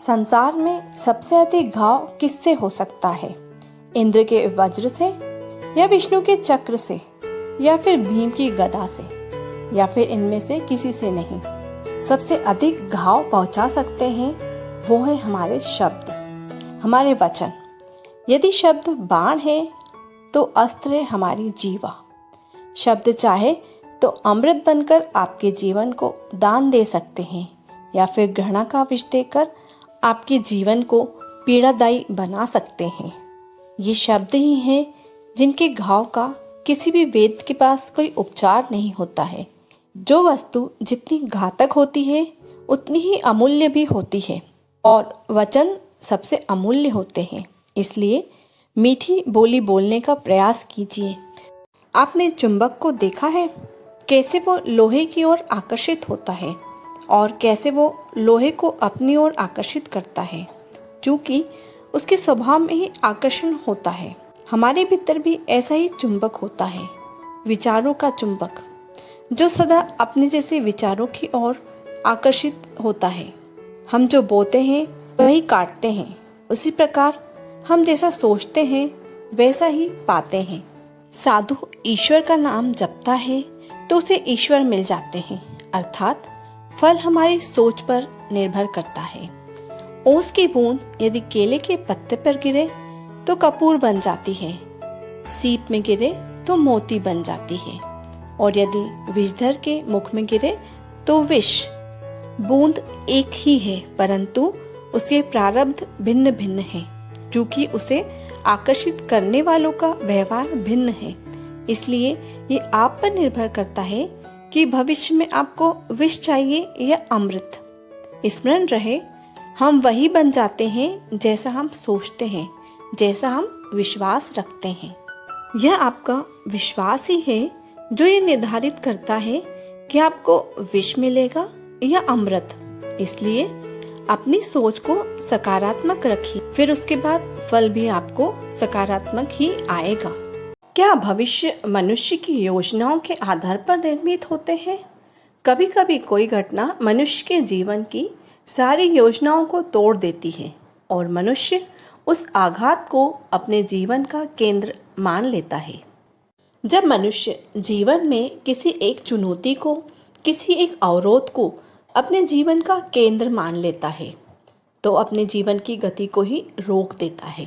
संसार में सबसे अधिक घाव किससे हो सकता है? इंद्र के वज्र से, या विष्णु के चक्र से, या फिर भीम की गदा से, या फिर इनमें से किसी से नहीं। सबसे अधिक घाव पहुंचा सकते हैं वो है हमारे शब्द, हमारे वचन। यदि शब्द बाण है तो अस्त्र है हमारी जीवा। शब्द चाहे तो अमृत बनकर आपके जीवन को दान दे सकते हैं, या फिर घृणा का विष देकर आपके जीवन को पीड़ादायी बना सकते हैं। ये शब्द ही हैं जिनके घाव का किसी भी वैद्य के पास कोई उपचार नहीं होता है। जो वस्तु जितनी घातक होती है उतनी ही अमूल्य भी होती है, और वचन सबसे अमूल्य होते हैं। इसलिए मीठी बोली बोलने का प्रयास कीजिए। आपने चुंबक को देखा है, कैसे वो लोहे की ओर आकर्षित होता है और कैसे वो लोहे को अपनी ओर आकर्षित करता है, क्योंकि उसके स्वभाव में ही आकर्षण होता है। हमारे भीतर भी ऐसा ही चुंबक होता है, विचारों का चुंबक, जो सदा अपने जैसे विचारों की ओर आकर्षित होता है। हम जो बोते हैं वही काटते हैं। उसी प्रकार हम जैसा सोचते हैं वैसा ही पाते हैं। साधु ईश्वर का नाम जपता है तो उसे ईश्वर मिल जाते हैं, अर्थात फल हमारी सोच पर निर्भर करता है। ओस की बूंद यदि केले के पत्ते पर गिरे तो कपूर बन जाती है, सीप में गिरे तो मोती बन जाती है, और यदि विषधर के मुख में गिरे तो विष। बूंद एक ही है, परंतु उसके प्रारब्ध भिन्न भिन्न है, क्योंकि उसे आकर्षित करने वालों का व्यवहार भिन्न है। इसलिए ये आप पर निर्भर करता है कि भविष्य में आपको विष चाहिए या अमृत। स्मरण रहे, हम वही बन जाते हैं जैसा हम सोचते हैं, जैसा हम विश्वास रखते हैं। यह आपका विश्वास ही है जो ये निर्धारित करता है कि आपको विष मिलेगा या अमृत। इसलिए अपनी सोच को सकारात्मक रखिए, फिर उसके बाद फल भी आपको सकारात्मक ही आएगा। क्या भविष्य मनुष्य की योजनाओं के आधार पर निर्मित होते हैं? कभी कभी कोई घटना मनुष्य के जीवन की सारी योजनाओं को तोड़ देती है और मनुष्य उस आघात को अपने जीवन का केंद्र मान लेता है। जब मनुष्य जीवन में किसी एक चुनौती को, किसी एक अवरोध को अपने जीवन का केंद्र मान लेता है तो अपने जीवन की गति को ही रोक देता है।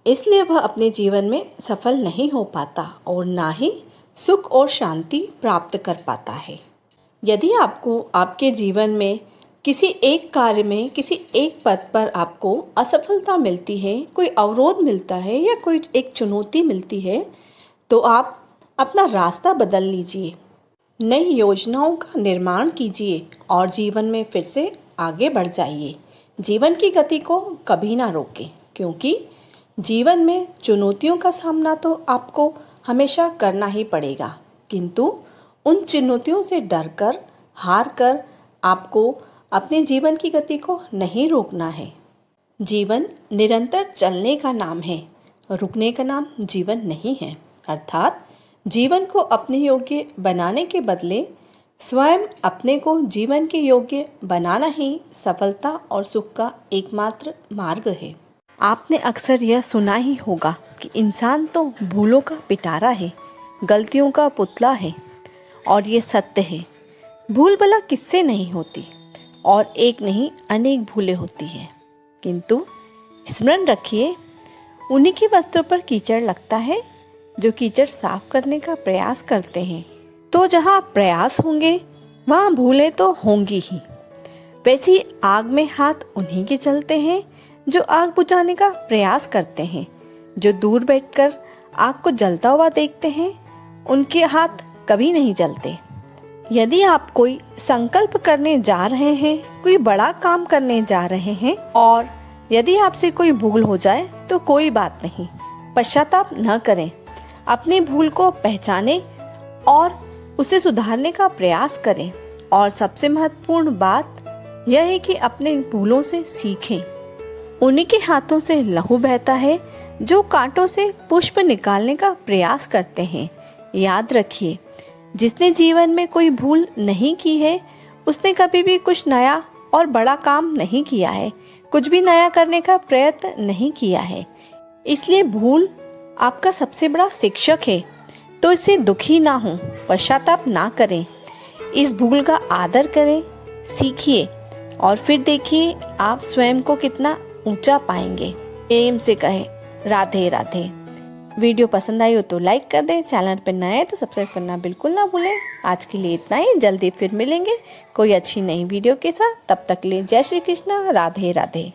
इसलिए वह अपने जीवन में सफल नहीं हो पाता और ना ही सुख और शांति प्राप्त कर पाता है। यदि आपको आपके जीवन में किसी एक कार्य में, किसी एक पद पर आपको असफलता मिलती है, कोई अवरोध मिलता है या कोई एक चुनौती मिलती है, तो आप अपना रास्ता बदल लीजिए, नई योजनाओं का निर्माण कीजिए और जीवन में फिर से आगे बढ़ जाइए। जीवन की गति को कभी ना रोकें, क्योंकि जीवन में चुनौतियों का सामना तो आपको हमेशा करना ही पड़ेगा, किंतु उन चुनौतियों से डरकर, हार कर आपको अपने जीवन की गति को नहीं रोकना है। जीवन निरंतर चलने का नाम है, रुकने का नाम जीवन नहीं है। अर्थात जीवन को अपने योग्य बनाने के बदले स्वयं अपने को जीवन के योग्य बनाना ही सफलता और सुख का एकमात्र मार्ग है। आपने अक्सर यह सुना ही होगा कि इंसान तो भूलों का पिटारा है, गलतियों का पुतला है, और ये सत्य है। भूल भला किससे नहीं होती, और एक नहीं अनेक भूलें होती हैं, किंतु स्मरण रखिए, उन्हीं की वस्त्रों पर कीचड़ लगता है जो कीचड़ साफ करने का प्रयास करते हैं। तो जहाँ प्रयास होंगे वहाँ भूलें तो होंगी ही। वैसी आग में हाथ उन्हीं के चलते हैं जो आग बुझाने का प्रयास करते हैं। जो दूर बैठकर आग को जलता हुआ देखते हैं, उनके हाथ कभी नहीं जलते। यदि आप कोई संकल्प करने जा रहे हैं, कोई बड़ा काम करने जा रहे हैं, और यदि आपसे कोई भूल हो जाए तो कोई बात नहीं, पश्चाताप न करें। अपनी भूल को पहचानें और उसे सुधारने का प्रयास करें, और सबसे महत्वपूर्ण बात यह है कि अपने भूलों से सीखें। उन्हीं के हाथों से लहू बहता है जो कांटों से पुष्प निकालने का प्रयास करते हैं। याद रखिए, जिसने जीवन में कोई भूल नहीं की है उसने कभी भी कुछ नया और बड़ा काम नहीं किया है, कुछ भी नया करने का प्रयत्न नहीं किया है। इसलिए भूल आपका सबसे बड़ा शिक्षक है। तो इससे दुखी ना हो, पश्चाताप ना करें। इस भूल का आदर करें, सीखिए और फिर देखिए आप स्वयं को कितना ऊंचा पाएंगे। प्रेम से कहें राधे राधे। वीडियो पसंद आई हो तो लाइक कर दें, चैनल पर नए हैं तो सब्सक्राइब करना बिल्कुल ना भूलें। आज के लिए इतना ही, जल्दी फिर मिलेंगे कोई अच्छी नई वीडियो के साथ। तब तक के लिए जय श्री कृष्ण, राधे राधे।